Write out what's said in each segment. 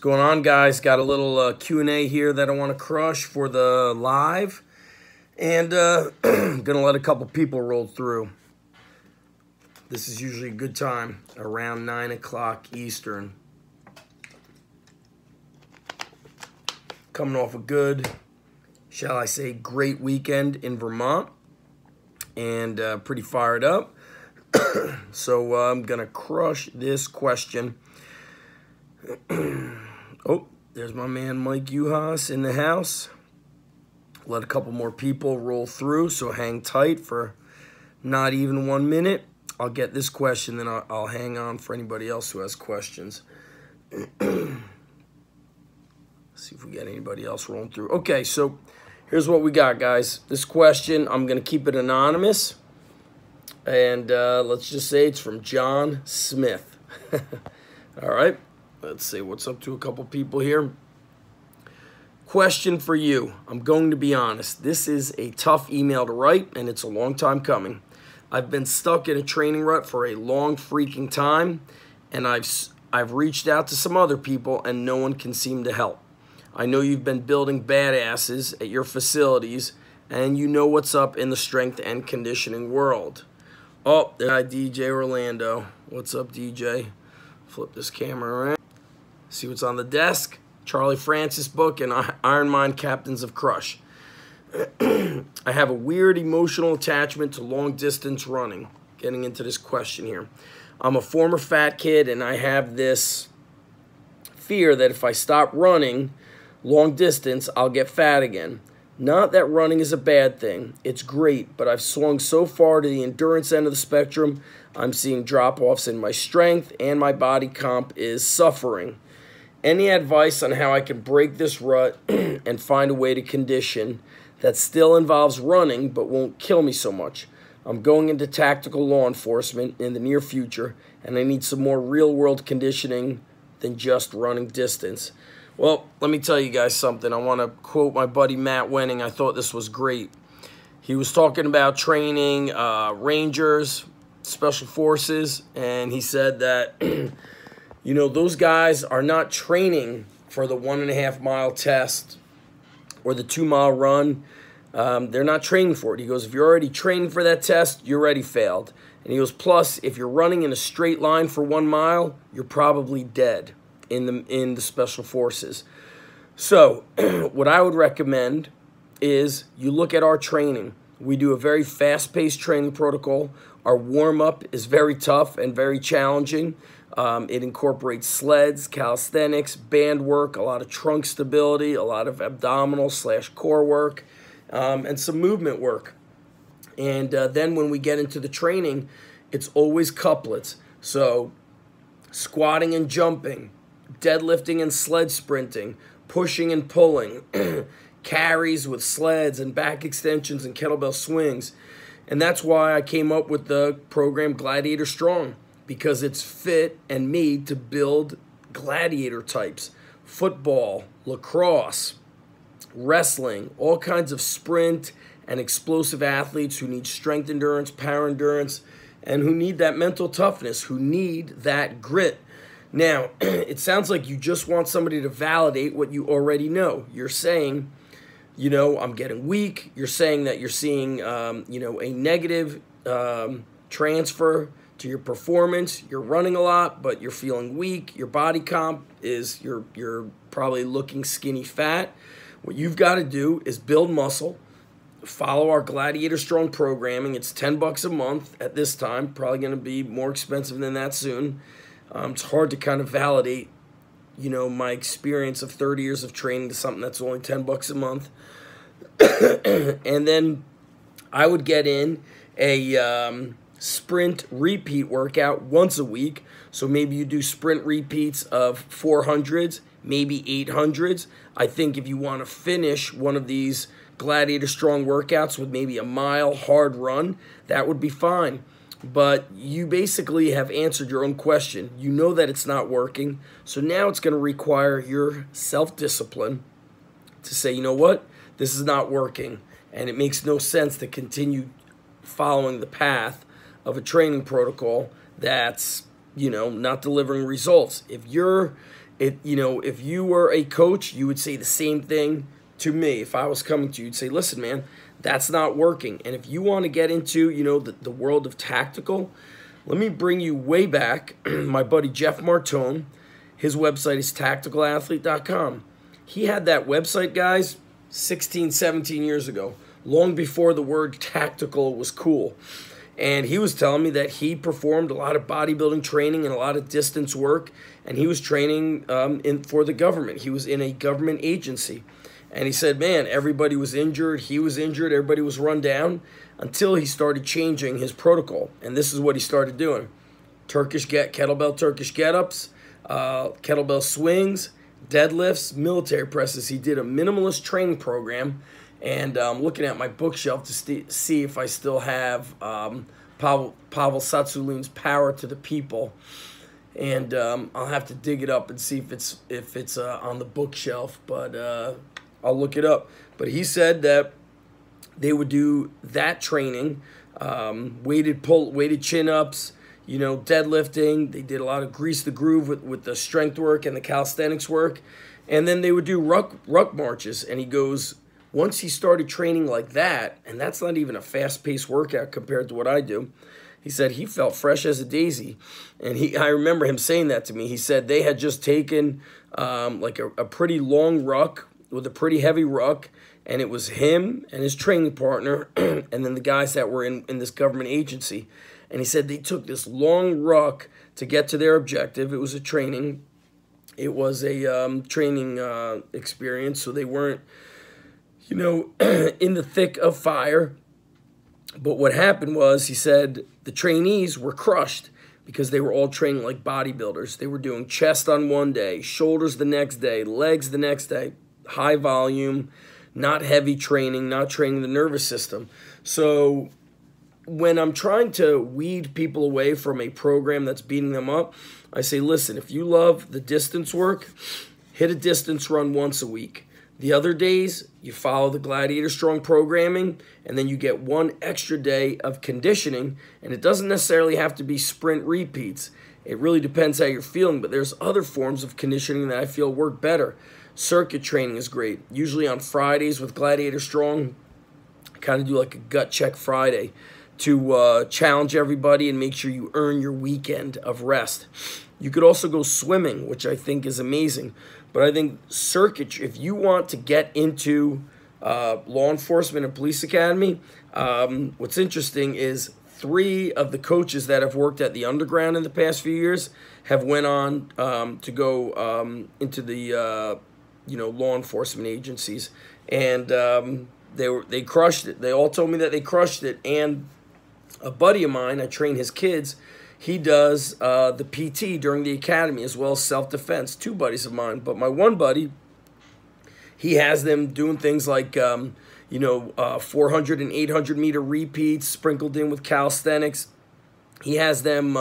going on, guys? Got a little Q&A here that I want to crush for the live, and gonna let a couple people roll through. This is usually a good time, around 9 o'clock Eastern. Coming off a good, shall I say, great weekend in Vermont, and pretty fired up. So I'm gonna crush this question. Oh, there's my man Mike Uhas in the house. Let a couple more people roll through, so hang tight for not even 1 minute. I'll get this question, then I'll hang on for anybody else who has questions. See if we get anybody else rolling through. Okay, so here's what we got, guys. This question, I'm going to keep it anonymous. And let's just say it's from John Smith. All right. Let's see what's up to a couple people here. Question for you. I'm going to be honest. This is a tough email to write, and it's a long time coming. I've been stuck in a training rut for a long freaking time, and I've reached out to some other people, and no one can seem to help. I know you've been building badasses at your facilities, and you know what's up in the strength and conditioning world. Oh, there's DJ Orlando. What's up, DJ? Flip this camera around. See what's on the desk. Charlie Francis book and Iron Mind Captains of Crush. I have a weird emotional attachment to long distance running. Getting into this question here. I'm a former fat kid, and I have this fear that if I stop running long distance, I'll get fat again. Not that running is a bad thing. It's great, but I've swung so far to the endurance end of the spectrum, I'm seeing drop-offs in my strength, and my body comp is suffering. Any advice on how I can break this rut and find a way to condition that still involves running but won't kill me so much? I'm going into tactical law enforcement in the near future, and I need some more real-world conditioning than just running distance. Well, let me tell you guys something. I want to quote my buddy Matt Wenning. I thought this was great. He was talking about training Rangers, Special Forces, and he said that, you know, those guys are not training for the 1.5 mile test or the 2 mile run. They're not training for it. He goes, if you're already training for that test, you already failed. And he goes, plus, if you're running in a straight line for 1 mile, you're probably dead in the Special Forces. So what I would recommend is you look at our training. We do a very fast-paced training protocol. Our warm-up is very tough and very challenging. It incorporates sleds, calisthenics, band work, a lot of trunk stability, a lot of abdominal/core work, and some movement work. And then when we get into the training, it's always couplets. So squatting and jumping, deadlifting and sled sprinting, pushing and pulling, carries with sleds and back extensions and kettlebell swings. And that's why I came up with the program Gladiator Strong, because it's fit and made to build gladiator types. Football, lacrosse, wrestling, all kinds of sprint and explosive athletes who need strength endurance, power endurance, and who need that mental toughness, who need that grit. Now, it sounds like you just want somebody to validate what you already know. You're saying, you know, I'm getting weak. You're saying that you're seeing, you know, a negative transfer to your performance. You're running a lot, but you're feeling weak. Your body comp is, you're probably looking skinny fat. What you've got to do is build muscle. Follow our Gladiator Strong programming. It's $10 a month at this time. Probably going to be more expensive than that soon. It's hard to kind of validate, you know, my experience of 30 years of training to something that's only $10 a month. And then I would get in a sprint repeat workout once a week. So maybe you do sprint repeats of 400s, maybe 800s. I think if you want to finish one of these Gladiator Strong workouts with maybe a mile hard run, that would be fine. But you basically have answered your own question. You know that it's not working. So now it's going to require your self-discipline to say, you know what? This is not working. And it makes no sense to continue following the path of a training protocol that's, you know, not delivering results. If you're If you were a coach, you would say the same thing to me. If I was coming to you, you'd say, listen, man, that's not working. And if you want to get into, the world of tactical, let me bring you way back. My buddy Jeff Martone, his website is tacticalathlete.com. He had that website, guys, 16, 17 years ago, long before the word tactical was cool. And he was telling me that he performed a lot of bodybuilding training and a lot of distance work, and he was training for the government. He was in a government agency. And he said, man, everybody was injured, he was injured, everybody was run down, until he started changing his protocol. And this is what he started doing. Kettlebell Turkish get-ups, kettlebell swings, deadlifts, military presses. He did a minimalist training program. And I'm looking at my bookshelf to see if I still have Pavel Tsatsouline's Power to the People. And I'll have to dig it up and see if it's on the bookshelf. But I'll look it up. But he said that they would do that training, weighted chin-ups, deadlifting. They did a lot of grease the groove with the strength work and the calisthenics work. And then they would do ruck marches. And he goes, once he started training like that, and that's not even a fast-paced workout compared to what I do, he said he felt fresh as a daisy. And I remember him saying that to me. He said they had just taken like a pretty long ruck with a pretty heavy ruck, and it was him and his training partner and then the guys that were in this government agency. And he said they took this long ruck to get to their objective. It was a training. It was a training experience, so they weren't in the thick of fire. But what happened was, he said, the trainees were crushed because they were all training like bodybuilders. They were doing chest on one day, shoulders the next day, legs the next day, high volume, not heavy training, not training the nervous system. So when I'm trying to weed people away from a program that's beating them up, I say, listen, if you love the distance work, hit a distance run once a week. The other days, you follow the Gladiator Strong programming, and then you get one extra day of conditioning, and it doesn't necessarily have to be sprint repeats. It really depends how you're feeling, but there's other forms of conditioning that I feel work better. Circuit training is great. Usually on Fridays with Gladiator Strong, I kind of do like a gut check Friday to challenge everybody and make sure you earn your weekend of rest. You could also go swimming, which I think is amazing. But I think circuit, if you want to get into law enforcement and police academy, what's interesting is 3 of the coaches that have worked at the underground in the past few years have went on to go into the law enforcement agencies, and they crushed it. They all told me that they crushed it. And a buddy of mine, I train his kids. He does the PT during the academy as well as self-defense. 2 buddies of mine. But my one buddy, he has them doing things like, 400 and 800 meter repeats sprinkled in with calisthenics. He has them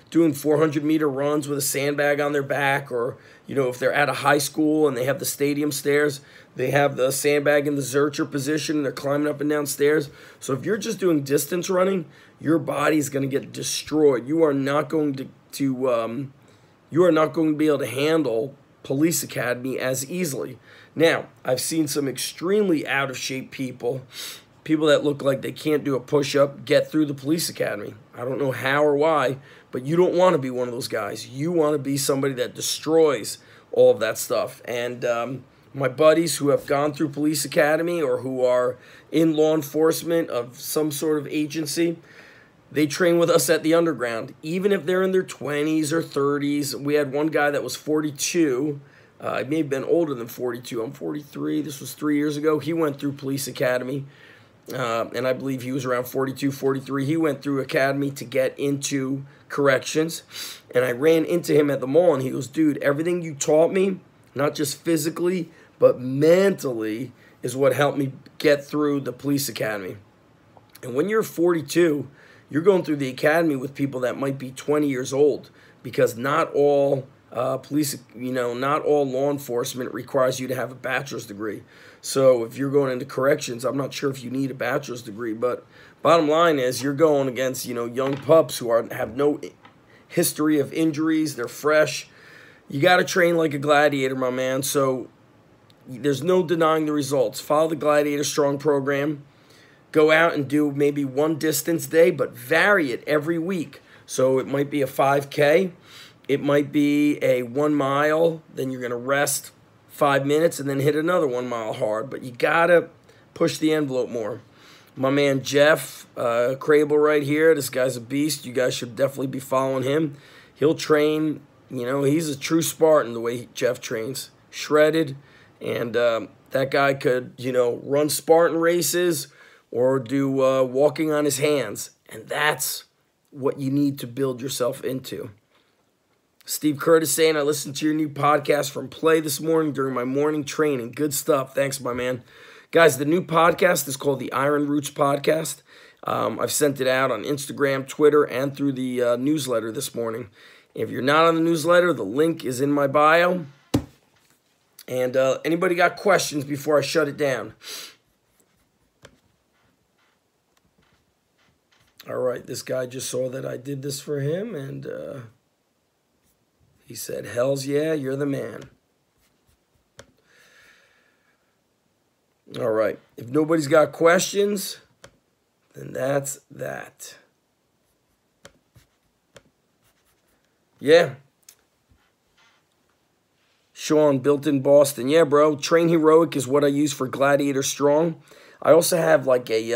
doing 400 meter runs with a sandbag on their back, or, if they're at a high school and they have the stadium stairs, they have the sandbag in the Zercher position and they're climbing up and down stairs. So if you're just doing distance running, your body's going to get destroyed. You are not going to be able to handle police academy as easily. Now, I've seen some extremely out of shape people that look like they can't do a push-up, get through the police academy. I don't know how or why, but you don't want to be one of those guys. You want to be somebody that destroys all of that stuff. And my buddies who have gone through police academy or who are in law enforcement of some sort of agency, they train with us at the underground. Even if they're in their 20s or 30s. We had one guy that was 42. I may have been older than 42. I'm 43. This was 3 years ago. He went through police academy. And I believe he was around 42, 43. He went through academy to get into corrections. And I ran into him at the mall, and he goes, dude, everything you taught me, not just physically, but mentally, is what helped me get through the police academy. And when you're 42, you're going through the academy with people that might be 20 years old, because not all not all law enforcement requires you to have a bachelor's degree. So if you're going into corrections, I'm not sure if you need a bachelor's degree, but bottom line is you're going against, young pups who have no history of injuries. They're fresh. You got to train like a gladiator, my man. So there's no denying the results. Follow the Gladiator Strong program. Go out and do maybe one distance day, but vary it every week. So it might be a 5K. It might be a 1 mile. Then you're going to rest 5 minutes and then hit another 1 mile hard. But you got to push the envelope more. My man Jeff Crable right here. This guy's a beast. You guys should definitely be following him. He'll train. You know, he's a true Spartan the way Jeff trains. Shredded. And that guy could, you know, run Spartan races or do walking on his hands. And that's what you need to build yourself into. Steve Curtis saying, I listened to your new podcast from Play this morning during my morning training. Good stuff. Thanks, my man. Guys, the new podcast is called the Iron Roots Podcast. I've sent it out on Instagram, Twitter, and through the newsletter this morning. If you're not on the newsletter, the link is in my bio. And anybody got questions before I shut it down? All right, this guy just saw that I did this for him, and he said, hells yeah, you're the man. All right, if nobody's got questions, then that's that. Yeah. Sean, built in Boston. Yeah, bro. Train Heroic is what I use for Gladiator Strong. I also have like a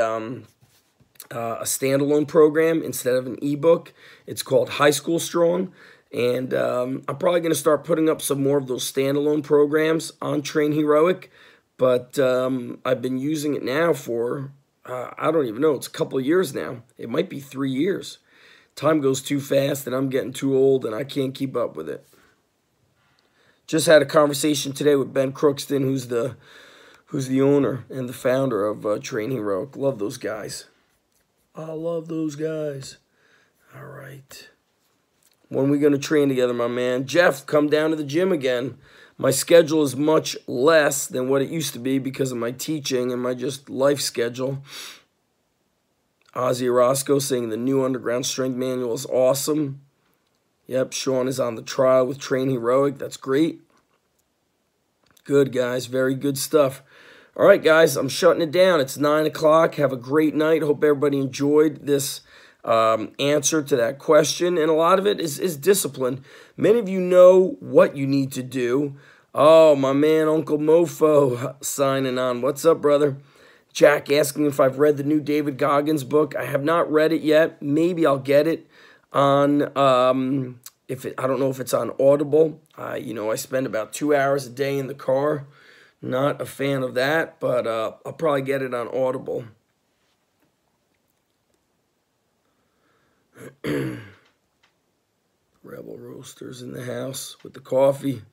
standalone program instead of an ebook. It's called High School Strong. And I'm probably going to start putting up some more of those standalone programs on Train Heroic. But I've been using it now for, I don't even know, it's a couple of years now. It might be 3 years. Time goes too fast and I'm getting too old and I can't keep up with it. Just had a conversation today with Ben Crookston, who's the owner and the founder of Train Heroic. Love those guys. I love those guys. All right. When are we going to train together, my man? Jeff, come down to the gym again. My schedule is much less than what it used to be because of my teaching and my just life schedule. Ozzy Orozco saying the new Underground Strength Manual is awesome. Yep, Sean is on the trial with Train Heroic. That's great. Good, guys. Very good stuff. All right, guys, I'm shutting it down. It's 9 o'clock. Have a great night. Hope everybody enjoyed this answer to that question. And a lot of it is discipline. Many of you know what you need to do. Oh, my man, Uncle Mofo signing on. What's up, brother? Jack asking if I've read the new David Goggins book. I have not read it yet. Maybe I'll get it on, I don't know if it's on Audible. You know, I spend about 2 hours a day in the car. Not a fan of that, but I'll probably get it on Audible. Rebel Roasters in the house with the coffee.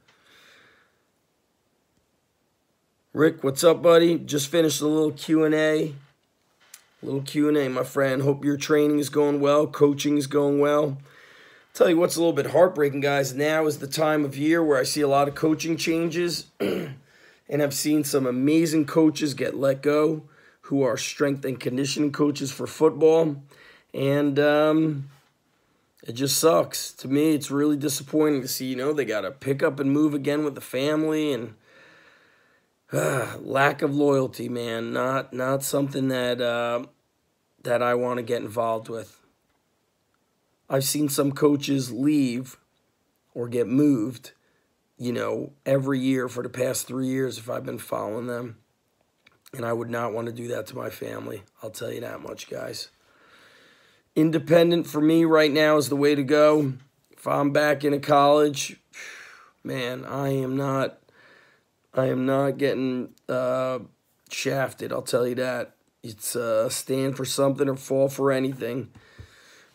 Rick, what's up, buddy? Just finished a little Q&A. My friend. Hope your training is going well. Coaching is going well. Tell you what's a little bit heartbreaking, guys. Now is the time of year where I see a lot of coaching changes. And I've seen some amazing coaches get let go who are strength and conditioning coaches for football. And it just sucks. To me, it's really disappointing to see, you know, they got to pick up and move again with the family. And lack of loyalty, man. Not something that I want to get involved with. I've seen some coaches leave or get moved, you know, every year for the past 3 years if I've been following them. And I would not want to do that to my family. I'll tell you that much, guys. Independent for me right now is the way to go. If I'm back into college, man, I am not getting shafted, I'll tell you that. It's stand for something or fall for anything.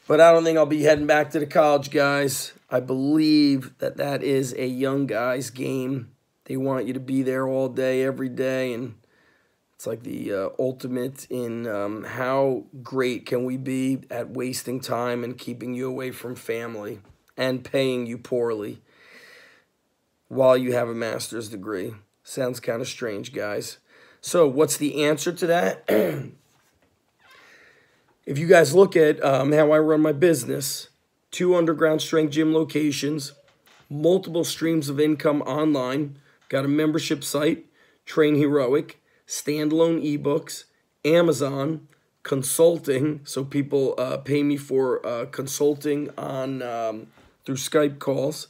But I don't think I'll be heading back to the college, guys. I believe that is a young guy's game. They want you to be there all day, every day, and it's like the ultimate in how great can we be at wasting time and keeping you away from family and paying you poorly while you have a master's degree. Sounds kind of strange, guys. So what's the answer to that? If you guys look at how I run my business, 2 underground strength gym locations, multiple streams of income online, got a membership site, Train Heroic, standalone ebooks, Amazon, consulting, so people pay me for consulting on through Skype calls.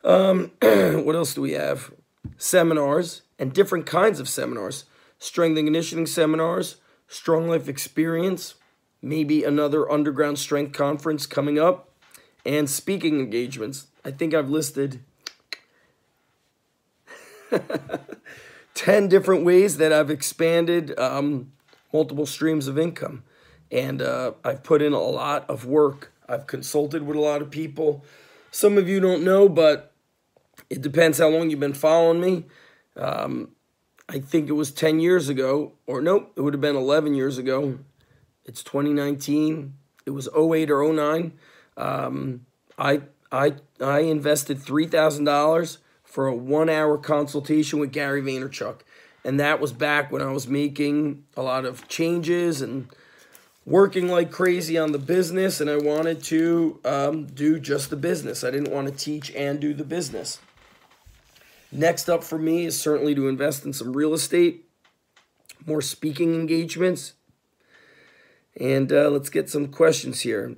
What else do we have? Seminars and different kinds of seminars. Strength and conditioning seminars, strong life experience, maybe another underground strength conference coming up, and speaking engagements. I think I've listed 10 different ways that I've expanded multiple streams of income. And I've put in a lot of work. I've consulted with a lot of people. Some of you don't know, but it depends how long you've been following me. I think it was 10 years ago, or nope, it would have been 11 years ago. It's 2019. It was 08 or 09. I invested $3,000 for a 1-hour consultation with Gary Vaynerchuk. And that was back when I was making a lot of changes and working like crazy on the business, and I wanted to do just the business. I didn't want to teach and do the business. Next up for me is certainly to invest in some real estate, more speaking engagements. And let's get some questions here.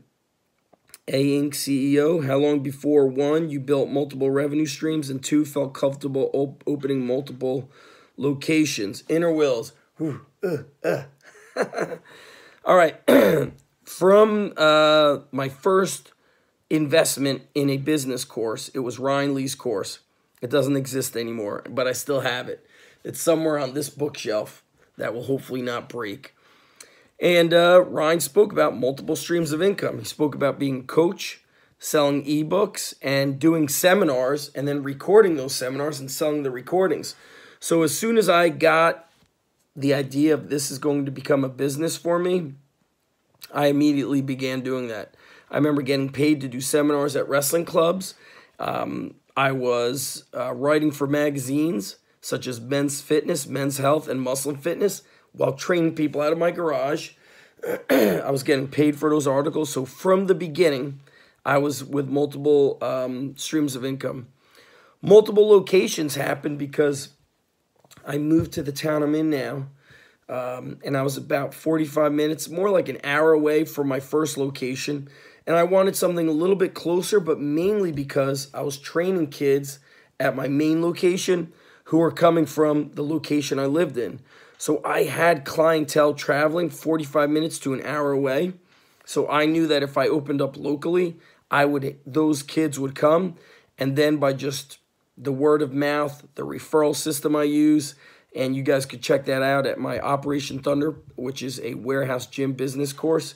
A Inc. CEO, how long before, 1, you built multiple revenue streams, and 2, felt comfortable opening multiple locations? Inner Wills. All right. From my first investment in a business course, it was Ryan Lee's course. It doesn't exist anymore, but I still have it. It's somewhere on this bookshelf that will hopefully not break. And Ryan spoke about multiple streams of income. He spoke about being a coach, selling ebooks, and doing seminars, and then recording those seminars and selling the recordings. So as soon as I got the idea of this is going to become a business for me, I immediately began doing that. I remember getting paid to do seminars at wrestling clubs. I was writing for magazines such as Men's Fitness, Men's Health, and Muscle and Fitness while training people out of my garage. I was getting paid for those articles. So from the beginning, I was with multiple streams of income. Multiple locations happened because I moved to the town I'm in now, and I was about 45 minutes, more like an hour away from my first location. And I wanted something a little bit closer, but mainly because I was training kids at my main location who were coming from the location I lived in. So I had clientele traveling 45 minutes to an hour away. So I knew that if I opened up locally, those kids would come. And then by just the word of mouth, the referral system I use, and you guys could check that out at my Operation Thunder, which is a warehouse gym business course.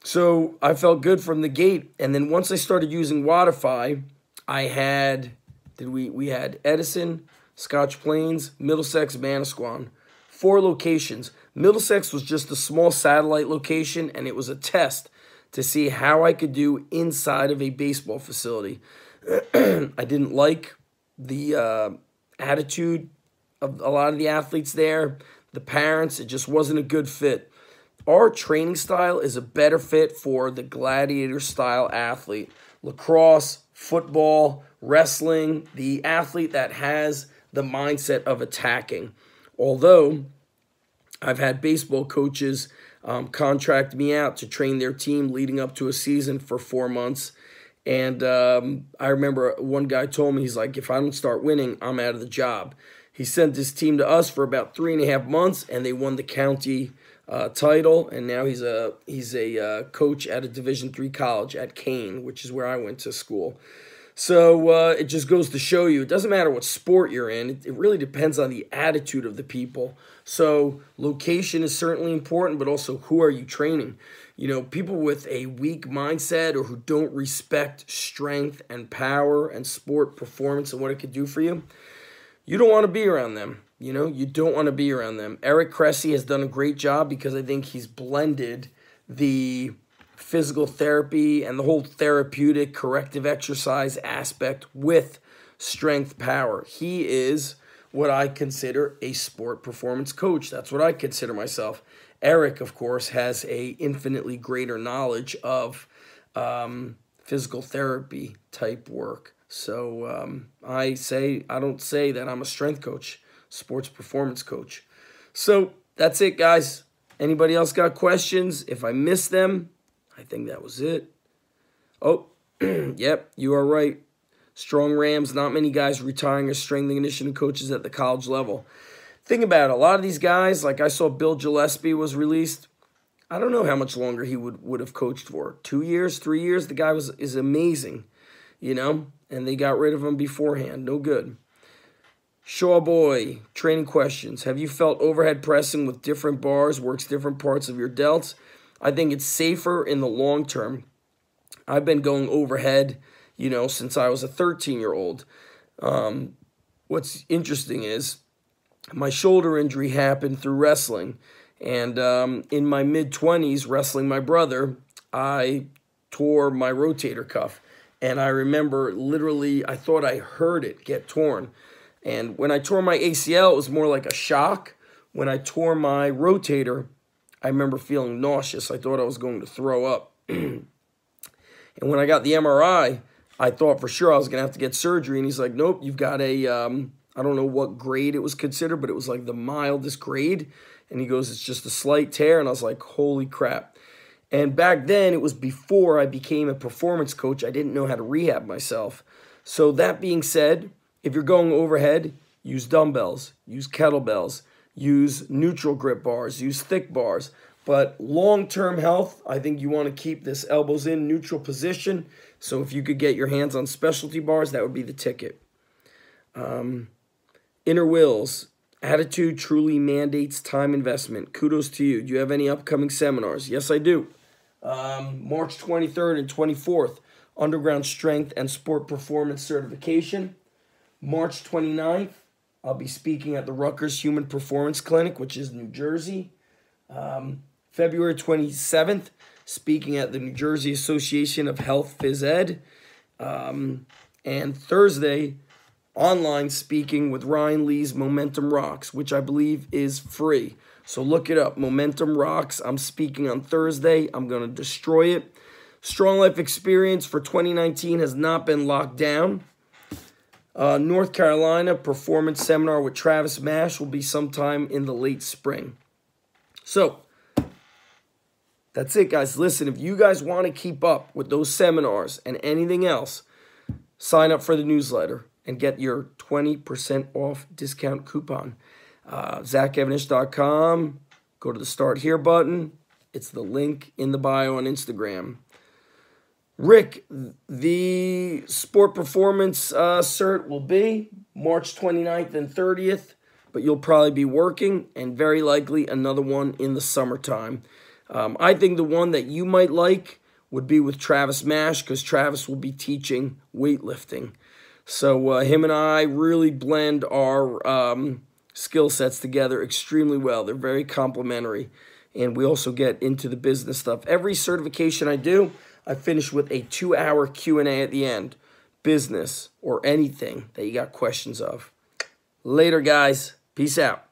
So I felt good from the gate. And then once I started using Wodify, we had Edison, Scotch Plains, Middlesex, Manasquan. 4 locations. Middlesex was just a small satellite location, and it was a test to see how I could do inside of a baseball facility. I didn't like the attitude of a lot of the athletes there, the parents. It just wasn't a good fit. Our training style is a better fit for the gladiator style athlete. Lacrosse, football, wrestling, the athlete that has the mindset of attacking. Although I've had baseball coaches contract me out to train their team leading up to a season for 4 months. And I remember one guy told me, he's like, if I don't start winning, I'm out of the job. He sent his team to us for about 3.5 months, and they won the county title. And now he's a coach at a Division III college at Kane, which is where I went to school. So it just goes to show you, it doesn't matter what sport you're in. It really depends on the attitude of the people. So location is certainly important, but also who are you training? You know, people with a weak mindset or who don't respect strength and power and sport performance and what it could do for you, you don't want to be around them. You know, you don't want to be around them. Eric Cressy has done a great job because I think he's blended the physical therapy and the whole therapeutic corrective exercise aspect with strength power. He is what I consider a sport performance coach. That's what I consider myself. Eric, of course, has a infinitely greater knowledge of physical therapy type work. So I don't say that I'm a strength coach, sports performance coach. So that's it, guys. Anybody else got questions? If I missed them, I think that was it. Oh, yep, you are right. Strong Rams, not many guys retiring as strength and conditioning coaches at the college level. Think about it. A lot of these guys, like I saw Bill Gillespie was released. I don't know how much longer he would have coached for. 2 years, 3 years? The guy is amazing, you know? And they got rid of him beforehand. No good. Shaw Boy, training questions. Have you felt overhead pressing with different bars works different parts of your delts? I think it's safer in the long term. I've been going overhead, you know, since I was a 13-year-old. What's interesting is my shoulder injury happened through wrestling. And in my mid-20s, wrestling my brother, I tore my rotator cuff. And I remember literally, I thought I heard it get torn. And when I tore my ACL, it was more like a shock. When I tore my rotator, I remember feeling nauseous. I thought I was going to throw up. And when I got the MRI, I thought for sure I was going to have to get surgery. And he's like, nope, you've got a, I don't know what grade it was considered, but it was like the mildest grade. And he goes, it's just a slight tear. And I was like, holy crap. And back then, it was before I became a performance coach. I didn't know how to rehab myself. So that being said, if you're going overhead, use dumbbells, use kettlebells, use neutral grip bars, use thick bars. But long-term health, I think you want to keep this elbows in neutral position. So if you could get your hands on specialty bars, that would be the ticket. Inner Wills. Attitude truly mandates time investment. Kudos to you. Do you have any upcoming seminars? Yes, I do. March 23rd and 24th, Underground Strength and Sport Performance Certification. March 29th, I'll be speaking at the Rutgers Human Performance Clinic, which is New Jersey. February 27th, speaking at the New Jersey Association of Health Phys Ed. And Thursday, online speaking with Ryan Lee's Momentum Rocks, which I believe is free. So look it up, Momentum Rocks. I'm speaking on Thursday. I'm going to destroy it. Strong Life Experience for 2019 has not been locked down. North Carolina Performance Seminar with Travis Mash will be sometime in the late spring. So that's it, guys. Listen, if you guys want to keep up with those seminars and anything else, sign up for the newsletter and get your 20% off discount coupon. ZachEvanish.com. Go to the Start Here button. It's the link in the bio on Instagram. Rick, the sport performance cert will be March 29th and 30th, but you'll probably be working, and very likely another one in the summertime. I think the one that you might like would be with Travis Mash, because Travis will be teaching weightlifting. So him and I really blend our skill sets together extremely well. They're very complementary, and we also get into the business stuff. Every certification I do, I finish with a 2-hour Q&A at the end. Business or anything that you got questions of. Later, guys. Peace out.